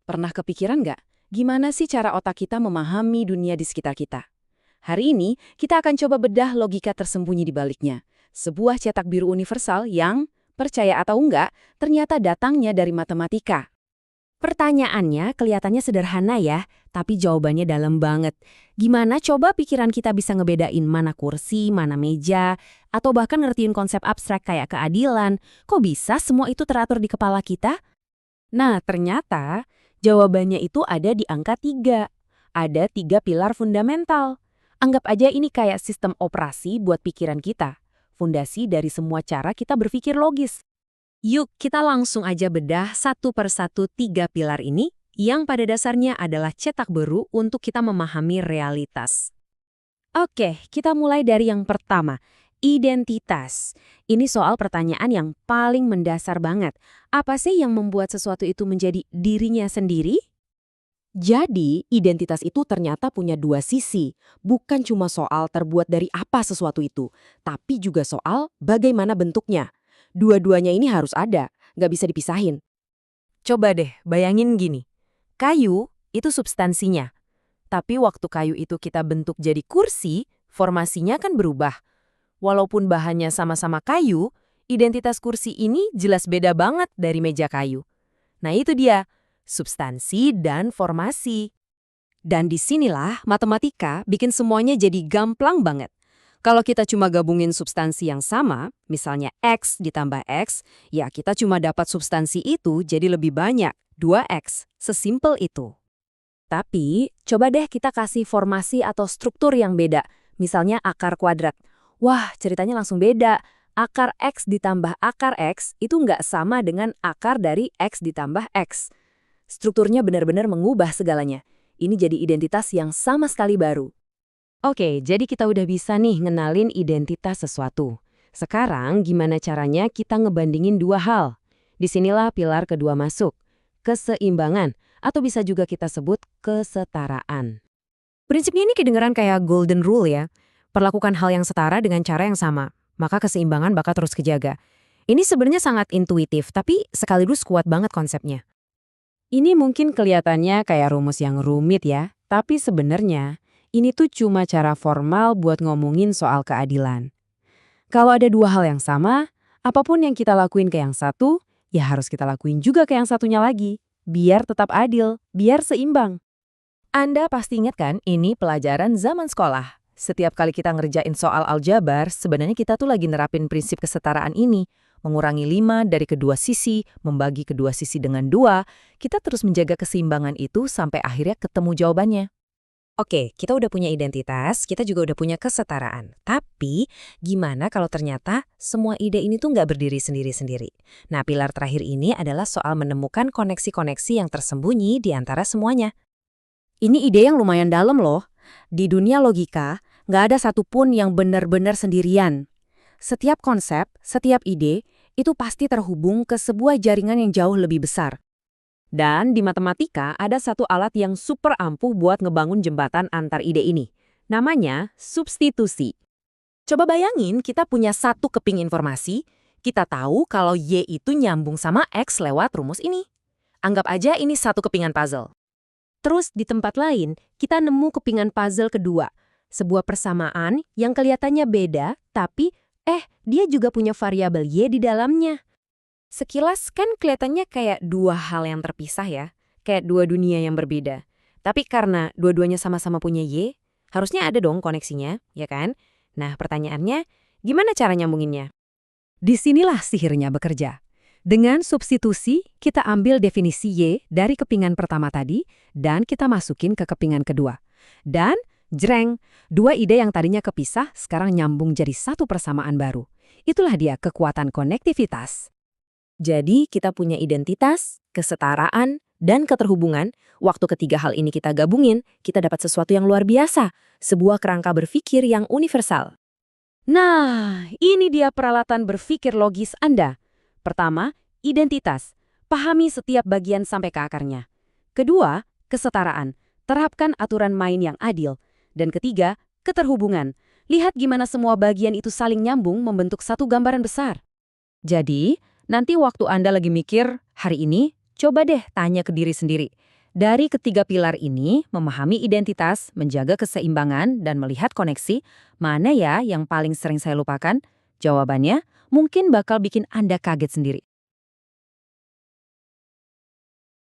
Pernah kepikiran nggak, gimana sih cara otak kita memahami dunia di sekitar kita? Hari ini, kita akan coba bedah logika tersembunyi di baliknya. Sebuah cetak biru universal yang, percaya atau enggak, ternyata datangnya dari matematika. Pertanyaannya kelihatannya sederhana ya, tapi jawabannya dalam banget. Gimana coba pikiran kita bisa ngebedain mana kursi, mana meja, atau bahkan ngertiin konsep abstrak kayak keadilan? Kok bisa semua itu teratur di kepala kita? Nah, ternyata jawabannya itu ada di angka 3. Ada 3 pilar fundamental. Anggap aja ini kayak sistem operasi buat pikiran kita. Fondasi dari semua cara kita berpikir logis. Yuk, kita langsung aja bedah satu persatu 3 pilar ini, yang pada dasarnya adalah cetak biru untuk kita memahami realitas. Oke, kita mulai dari yang pertama, identitas. Ini soal pertanyaan yang paling mendasar banget. Apa sih yang membuat sesuatu itu menjadi dirinya sendiri? Jadi, identitas itu ternyata punya 2 sisi. Bukan cuma soal terbuat dari apa sesuatu itu, tapi juga soal bagaimana bentuknya. Dua-duanya ini harus ada, nggak bisa dipisahin. Coba deh bayangin gini, kayu itu substansinya. Tapi waktu kayu itu kita bentuk jadi kursi, formasinya kan berubah. Walaupun bahannya sama-sama kayu, identitas kursi ini jelas beda banget dari meja kayu. Nah itu dia, substansi dan formasi. Dan disinilah matematika bikin semuanya jadi gamblang banget. Kalau kita cuma gabungin substansi yang sama, misalnya X ditambah X, ya kita cuma dapat substansi itu jadi lebih banyak, 2X. Sesimpel itu. Tapi, coba deh kita kasih formasi atau struktur yang beda. Misalnya akar kuadrat. Wah, ceritanya langsung beda. Akar X ditambah akar X itu nggak sama dengan akar dari X ditambah X. Strukturnya benar-benar mengubah segalanya. Ini jadi identitas yang sama sekali baru. Oke, jadi kita udah bisa nih ngenalin identitas sesuatu. Sekarang gimana caranya kita ngebandingin dua hal? Disinilah pilar kedua masuk. Keseimbangan, atau bisa juga kita sebut kesetaraan. Prinsipnya ini kedengeran kayak golden rule ya. Perlakukan hal yang setara dengan cara yang sama, maka keseimbangan bakal terus kejaga. Ini sebenarnya sangat intuitif, tapi sekaligus kuat banget konsepnya. Ini mungkin kelihatannya kayak rumus yang rumit ya, tapi sebenarnya ini tuh cuma cara formal buat ngomongin soal keadilan. Kalau ada dua hal yang sama, apapun yang kita lakuin ke yang satu, ya harus kita lakuin juga ke yang satunya lagi. Biar tetap adil, biar seimbang. Anda pasti ingat kan, ini pelajaran zaman sekolah. Setiap kali kita ngerjain soal aljabar, sebenarnya kita tuh lagi nerapin prinsip kesetaraan ini. Mengurangi 5 dari kedua sisi, membagi kedua sisi dengan 2, kita terus menjaga keseimbangan itu sampai akhirnya ketemu jawabannya. Oke, kita udah punya identitas, kita juga udah punya kesetaraan. Tapi, gimana kalau ternyata semua ide ini tuh nggak berdiri sendiri-sendiri? Nah, pilar terakhir ini adalah soal menemukan koneksi-koneksi yang tersembunyi di antara semuanya. Ini ide yang lumayan dalam loh. Di dunia logika, nggak ada satupun yang benar-benar sendirian. Setiap konsep, setiap ide, itu pasti terhubung ke sebuah jaringan yang jauh lebih besar. Dan di matematika ada satu alat yang super ampuh buat ngebangun jembatan antar ide ini. Namanya substitusi. Coba bayangin kita punya satu keping informasi, kita tahu kalau Y itu nyambung sama X lewat rumus ini. Anggap aja ini satu kepingan puzzle. Terus di tempat lain, kita nemu kepingan puzzle kedua. Sebuah persamaan yang kelihatannya beda, tapi dia juga punya variabel Y di dalamnya. Sekilas kan kelihatannya kayak dua hal yang terpisah ya, kayak dua dunia yang berbeda. Tapi karena dua-duanya sama-sama punya Y, harusnya ada dong koneksinya, ya kan? Nah pertanyaannya, gimana cara nyambunginnya? Disinilah sihirnya bekerja. Dengan substitusi, kita ambil definisi Y dari kepingan pertama tadi, dan kita masukin ke kepingan kedua. Dan, jreng, dua ide yang tadinya kepisah sekarang nyambung jadi satu persamaan baru. Itulah dia kekuatan konektivitas. Jadi, kita punya identitas, kesetaraan, dan keterhubungan. Waktu ketiga hal ini kita gabungin, kita dapat sesuatu yang luar biasa. Sebuah kerangka berpikir yang universal. Nah, ini dia peralatan berpikir logis Anda. Pertama, identitas. Pahami setiap bagian sampai ke akarnya. Kedua, kesetaraan. Terapkan aturan main yang adil. Dan ketiga, keterhubungan. Lihat gimana semua bagian itu saling nyambung membentuk satu gambaran besar. Jadi, nanti waktu Anda lagi mikir, hari ini, coba deh tanya ke diri sendiri. Dari ketiga pilar ini, memahami identitas, menjaga keseimbangan, dan melihat koneksi, mana ya yang paling sering saya lupakan? Jawabannya mungkin bakal bikin Anda kaget sendiri.